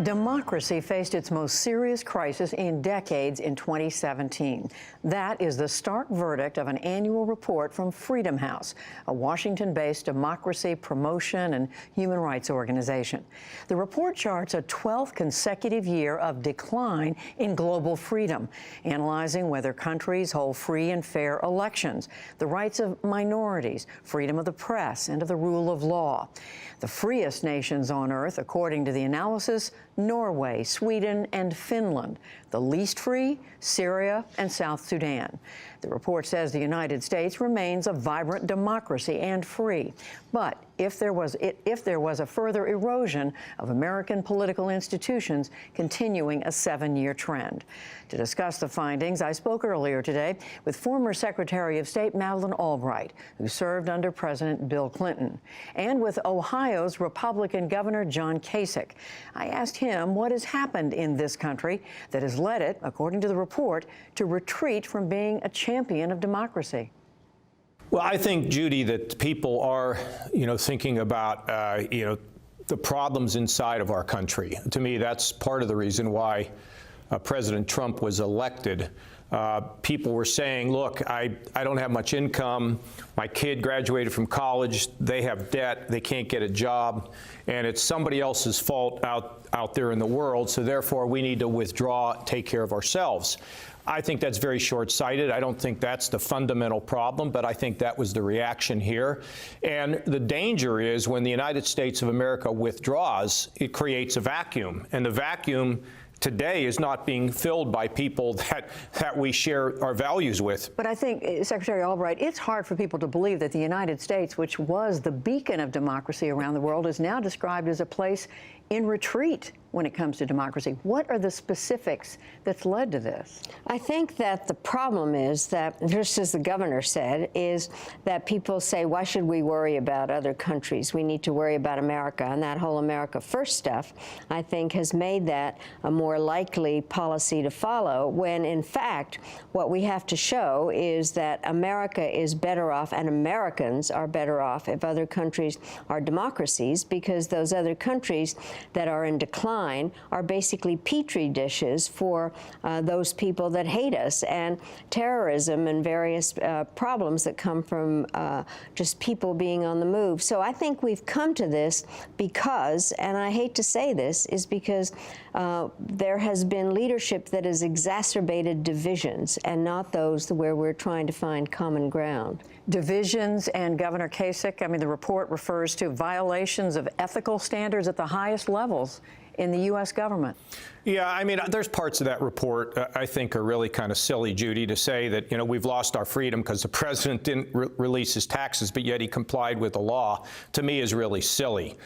Democracy faced its most serious crisis in decades in 2017. That is the stark verdict of an annual report from Freedom House, a Washington-based democracy promotion and human rights organization. The report charts a 12th consecutive year of decline in global freedom, analyzing whether countries hold free and fair elections, the rights of minorities, freedom of the press, and of the rule of law. The freest nations on earth, according to the analysis, Norway, Sweden, and Finland. The least free, Syria and South Sudan. The report says the United States remains a vibrant democracy and free. But if there was a further erosion of American political institutions, continuing a 7-year trend. To discuss the findings, I spoke earlier today with former Secretary of State Madeleine Albright, who served under President Bill Clinton, and with Ohio's Republican Governor John Kasich. I asked him what has happened in this country that has led it, according to the report, to retreat from being a champion of democracy. Well, I think, Judy, that people are, thinking about, the problems inside of our country. To me, that's part of the reason why President Trump was elected. People were saying, look, I don't have much income. My kid graduated from college. They have debt. They can't get a job. And it's somebody else's fault out there in the world. So therefore, we need to withdraw, take care of ourselves. I think that's very short-sighted. I don't think that's the fundamental problem, but I think that was the reaction here. And the danger is when the United States of America withdraws, it creates a vacuum. And the vacuum today is not being filled by people that we share our values with. But I think, Secretary Albright, it's hard for people to believe that the United States, which was the beacon of democracy around the world, is now described as a place in retreat when it comes to democracy. What are the specifics that's led to this? I think that the problem is that, just as the governor said, is that people say, why should we worry about other countries? We need to worry about America. And that whole America First stuff, I think, has made that a more likely policy to follow, when, in fact, what we have to show is that America is better off and Americans are better off if other countries are democracies, because those other countries that are in decline are basically petri dishes for those people that hate us, and terrorism and various problems that come from just people being on the move. So I think we've come to this because, and I hate to say this, is because there has been leadership that has exacerbated divisions and not those where we're trying to find common ground. Divisions, and Governor Kasich, I mean, the report refers to violations of ethical standards at the highest levels in the U.S. government. Yeah, I mean, there's parts of that report I think are really kind of silly, Judy, to say that, we've lost our freedom because the president didn't release his taxes, but yet he complied with the law, to me is really silly.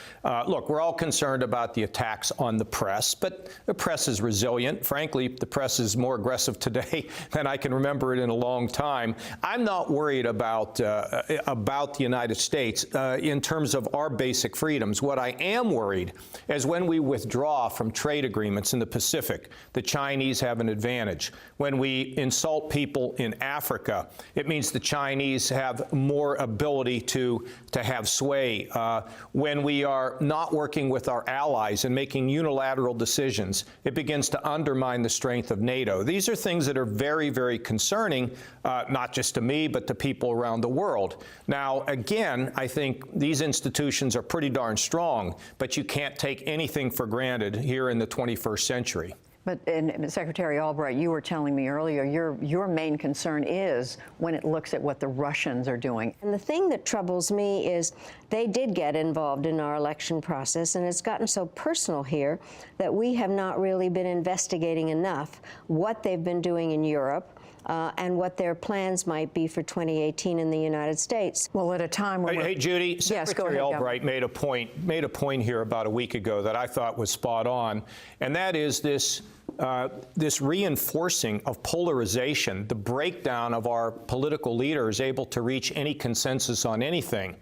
Look, we're all concerned about the attacks on the press, but the press is resilient. Frankly, the press is more aggressive today than I can remember it in a long time. I'm not worried about the United States in terms of our basic freedoms. What I am worried is when we withdraw from trade agreements in the Pacific, the Chinese have an advantage. When we insult people in Africa, it means the Chinese have more ability to have sway. When we are not working with our allies and making unilateral decisions, it begins to undermine the strength of NATO. These are things that are very, very concerning, not just to me, but to people around the world. Now, again, I think these institutions are pretty darn strong, but you can't take anything for granted here in the 21st century. But, and Secretary Albright, you were telling me earlier, your main concern is when it looks at what the Russians are doing. And the thing that troubles me is they did get involved in our election process, and it's gotten so personal here that we have not really been investigating enough what they've been doing in Europe, and what their plans might be for 2018 in the United States. Well, at a time when Hey, Judy, yes, Secretary Albright made a point here about a week ago that I thought was spot on, and that is this reinforcing of polarization, the breakdown of our political leaders able to reach any consensus on anything.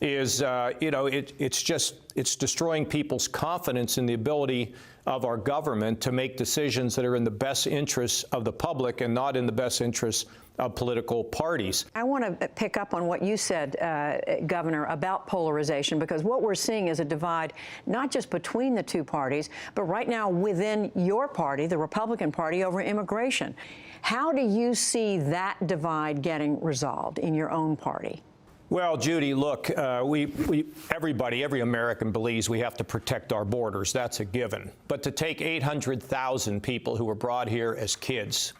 is, it's destroying people's confidence in the ability of our government to make decisions that are in the best interests of the public and not in the best interests of political parties. I want to pick up on what you said, Governor, about polarization, because what we're seeing is a divide not just between the two parties, but right now within your party, the Republican Party, over immigration. How do you see that divide getting resolved in your own party? Well, Judy, look, every American believes we have to protect our borders. That's a given. But to take 800,000 people who were brought here as kids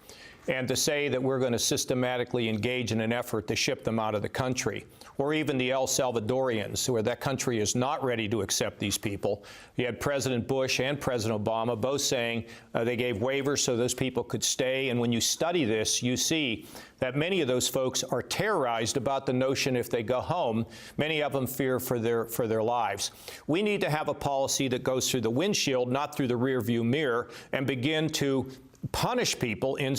and to say that we're going to systematically engage in an effort to ship them out of the country, or even the El Salvadorians, where that country is not ready to accept these people. You had President Bush and President Obama both saying they gave waivers so those people could stay. And when you study this, you see that many of those folks are terrorized about the notion if they go home, many of them fear for their lives. We need to have a policy that goes through the windshield, not through the rearview mirror, and begin to punish people in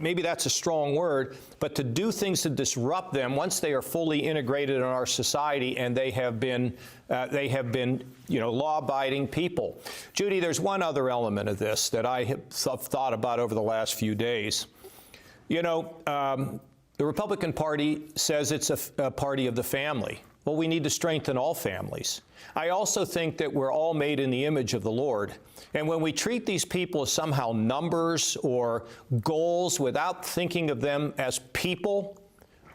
maybe that's a strong word, but to do things to disrupt them once they are fully integrated in our society and they have been law-abiding people. Judy, there's one other element of this that I have thought about over the last few days. The Republican Party says it's a party of the family. Well, we need to strengthen all families. I also think that we're all made in the image of the Lord. And when we treat these people as somehow numbers or goals without thinking of them as people,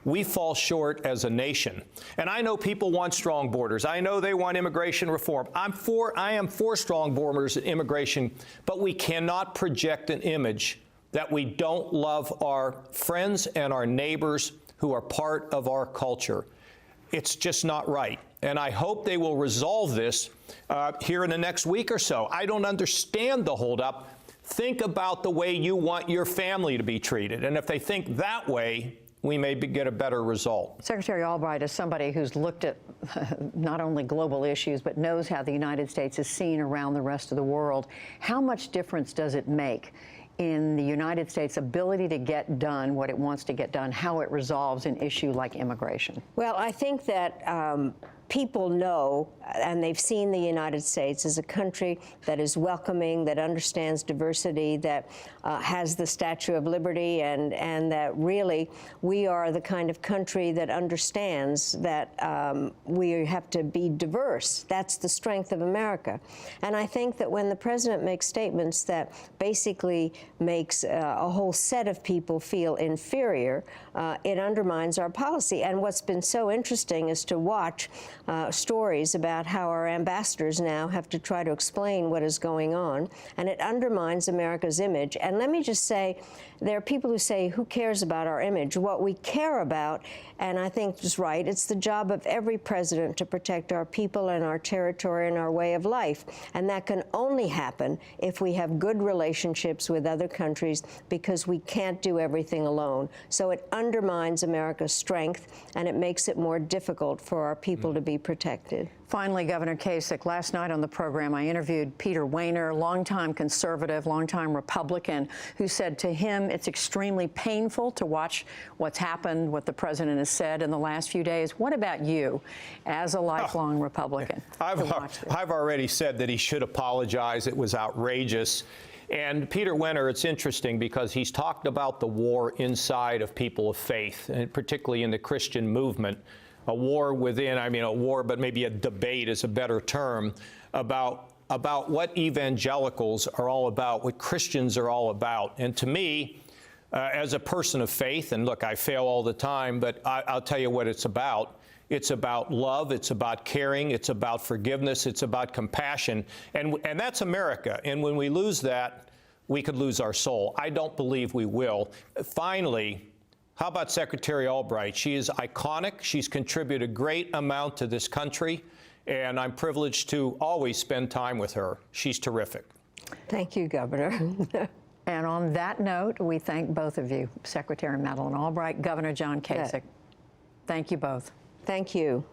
we fall short as a nation. And I know people want strong borders. I know they want immigration reform. I am for strong borders and immigration, but we cannot project an image that we don't love our friends and our neighbors who are part of our culture. It's just not right. And I hope they will resolve this here in the next week or so. I don't understand the holdup. Think about the way you want your family to be treated. And if they think that way, we may get a better result. Secretary Albright, as somebody who's looked at not only global issues, but knows how the United States is seen around the rest of the world, how much difference does it make in the United States' ability to get done what it wants to get done, how it resolves an issue like immigration? Well, I think that people know, and they've seen the United States as a country that is welcoming, that understands diversity, that has the Statue of Liberty, and that really we are the kind of country that understands that we have to be diverse. That's the strength of America. And I think that when the president makes statements that basically makes a whole set of people feel inferior, it undermines our policy. And what's been so interesting is to watch stories about how our ambassadors now have to try to explain what is going on, and it undermines America's image. And let me just say, there are people who say, who cares about our image? What we care about, and I think is right, it's the job of every president to protect our people and our territory and our way of life. And that can only happen if we have good relationships with other countries, because we can't do everything alone. So it undermines America's strength, and it makes it more difficult for our people to be protected. Finally, Governor Kasich, last night on the program, I interviewed Peter Wehner, longtime conservative, longtime Republican, who said to him it's extremely painful to watch what's happened, what the president has said in the last few days. What about you, as a lifelong Republican? I've already said that he should apologize. It was outrageous. And Peter Wehner, it's interesting because he's talked about the war inside of people of faith, and particularly in the Christian movement. A war within, a war, but maybe a debate is a better term, about what evangelicals are all about, what Christians are all about. And to me, as a person of faith, and look, I fail all the time, but I'll tell you what it's about. It's about love, it's about caring, it's about forgiveness, it's about compassion, and that's America. And when we lose that, we could lose our soul. I don't believe we will. Finally, how about Secretary Albright? She is iconic. She's contributed a great amount to this country, and I'm privileged to always spend time with her. She's terrific. Thank you, Governor. And on that note, we thank both of you, Secretary Madeleine Albright, Governor John Kasich. Thank you both. Thank you.